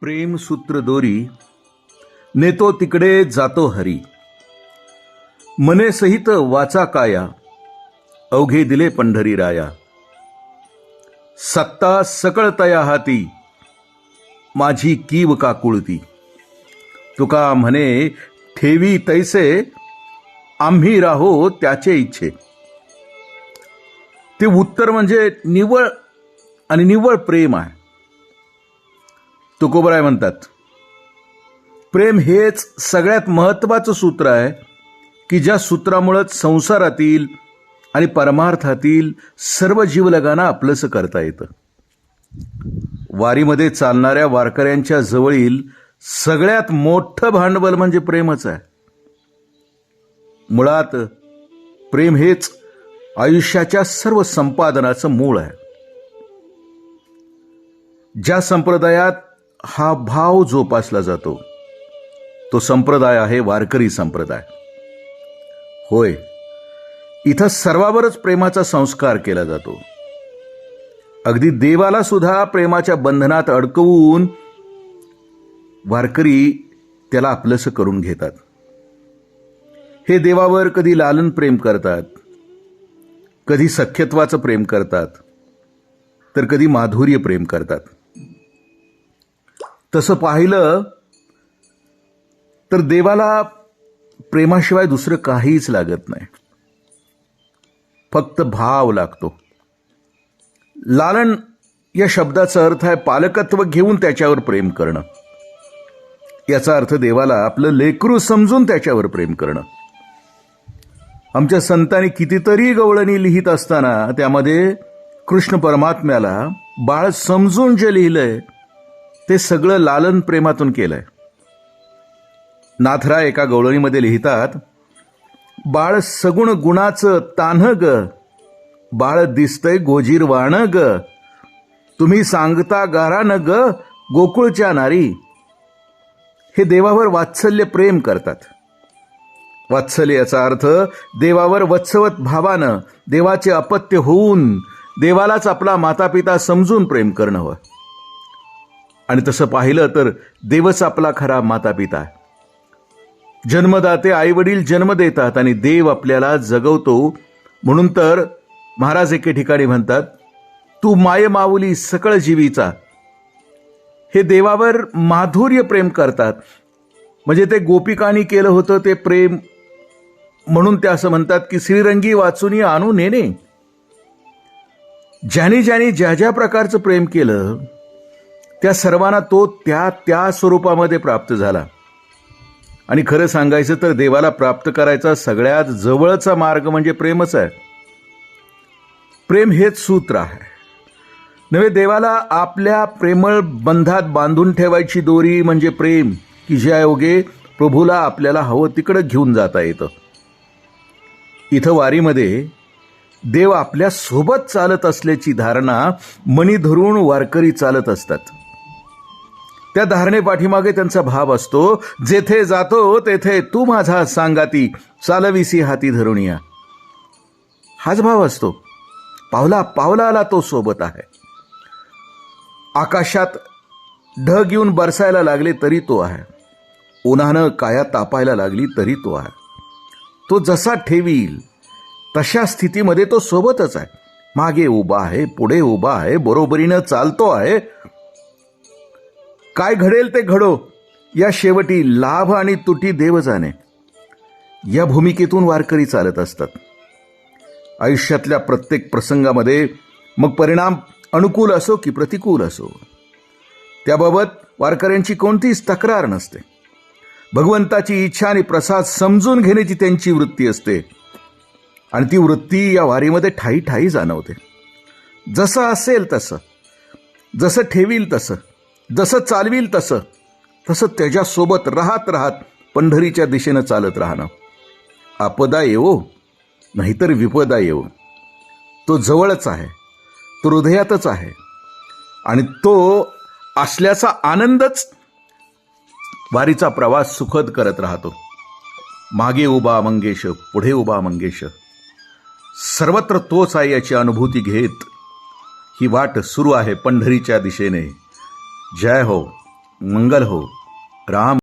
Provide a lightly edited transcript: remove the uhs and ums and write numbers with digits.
प्रेम सूत्र दोरी नेतो तिकडे जातो हरी. मने सहित वाचा काया अवघे दिले पंढरी राया. सत्ता सकळ तया हाती माझी कीव काकुळती. तुका म्हणे ठेवी तैसे आम्ही राहो त्याचे इच्छे. ते उत्तर म्हणजे निव्वळ आणि निव्वळ प्रेम आहे. तुकोबराय म्हणतात, प्रेम हेच सगळ्यात महत्त्वाचं सूत्र आहे की ज्या सूत्रामुळेच संसारातील आणि परमार्थातील सर्व जीवलगांना आपलंसं करता येतं. वारीमध्ये चालणाऱ्या वारकऱ्यांच्या जवळील सगळ्यात मोठं भांडवल म्हणजे प्रेमच आहे. मुळात प्रेम हेच आयुष्याच्या सर्व संपादनाचं मूळ आहे. ज्या संप्रदायात हा भाव जोपासला जातो तो संप्रदाय आहे वारकरी संप्रदाय. होय, इथं सर्वावरच प्रेमाचा संस्कार केला जातो. अगदी देवाला सुद्धा प्रेमाच्या बंधनात अडकवून वारकरी त्याला आपलंसं करून घेतात. हे देवावर कधी लालन प्रेम करतात, कधी सख्यत्वाचं प्रेम करतात, तर कधी माधुर्य प्रेम करतात. तसं पाहिलं तर देवाला प्रेमाशिवाय दुसरं काहीच लागत नाही, फक्त भाव लागतो. लालन या शब्दाचा अर्थ आहे पालकत्व घेऊन त्याच्यावर प्रेम करणं. याचा अर्थ देवाला आपलं लेकरू समजून त्याच्यावर प्रेम करणं. आमच्या संतांनी कितीतरी गवळणी लिहित असताना त्यामध्ये कृष्ण परमात्म्याला बाळ समजून जे लिहिलंय ते सगळं लालन प्रेमातून केलंय. नाथराय एका गवळणीमध्ये लिहितात, बाळ सगुण गुणाचं तान्ह ग, बाळ दिसतंय गोजीरवाण ग, तुम्ही सांगता गारान ग गोकुळच्या नारी. हे देवावर वात्सल्य प्रेम करतात. वात्सल्य याचा अर्थ देवावर वत्सवत भावानं, देवाचे अपत्य होऊन देवालाच आपला मातापिता समजून प्रेम करणं हवं. आणि तसं पाहिलं तर देवच आपला खरा मातापिता आहे. जन्मदाते आईवडील जन्म देतात आणि देव आपल्याला जगवतो. म्हणून तर महाराज एके ठिकाणी म्हणतात, तू माय माऊली सकळ जीवीचा. हे देवावर माधुर्य प्रेम करतात. म्हणजे ते गोपिकांनी केलं होतं ते प्रेम, म्हणून ते असं म्हणतात की श्रीरंगी वाचुनी आणू नेणे. ज्यानी ज्यानी ज्या ज्या प्रकारचं प्रेम केलं त्या सर्वांना तो त्या त्या स्वरूपामध्ये प्राप्त झाला. आणि खरं सांगायचं तर देवाला प्राप्त करायचा सगळ्यात जवळचा मार्ग म्हणजे प्रेमच आहे. प्रेम हेच सूत्र आहे. नव्हे, देवाला आपल्या प्रेमळ बंधात बांधून ठेवायची दोरी म्हणजे प्रेम, की ज्या योगे प्रभूला आपल्याला हवं तिकडं घेऊन जाता येतं. इथं वारीमध्ये देव आपल्या सोबत चालत असल्याची धारणा मनी धरून वारकरी चालत असतात. त्या धारणे पाठीमागे त्यांचा भाव असतो, जेथे जातो तेथे तू माझा सांगाती, चालविसी हाती धरुनिया. हाच भाव असतो. पावला पावलाला तो सोबत आहे. आकाशात ढग येऊन बरसायला लागले तरी तो आहे. उन्हानं काया तापायला लागली तरी तो आहे. तो जसा ठेवील तशा स्थितीमध्ये तो सोबतच आहे. मागे उभा आहे, पुढे उभा आहे, बरोबरीनं चालतो आहे. काय घडेल ते घडो, या शेवटी लाभ आणि तुटी देव जाणे. या भूमिकेतून वारकरी चालत असतात. आयुष्यातल्या प्रत्येक प्रसंगामध्ये मग परिणाम अनुकूल असो की प्रतिकूल असो, त्याबाबत वारकऱ्यांची कोणतीच तक्रार नसते. भगवंताची इच्छा आणि प्रसाद समजून घेण्याची त्यांची वृत्ती असते. आणि ती वृत्ती या वारीमध्ये ठाई ठाई जाणवते. जसं असेल तसं, जसं ठेवील तसं, जसं चालवील तसं, तसं त्याच्यासोबत राहत राहत पंढरीच्या दिशेनं चालत राहणं. आपदा येवो नाहीतर विपदा येवो, तो जवळच आहे, तो हृदयातच आहे. आणि तो असल्याचा आनंदच वारीचा प्रवास सुखद करत राहतो. मागे उभा मंगेश, पुढे उभा मंगेश, सर्वत्र तोच आहे याची अनुभूती घेत ही वाट सुरू आहे पंढरीच्या दिशेने. जय हो. मंगल हो. राम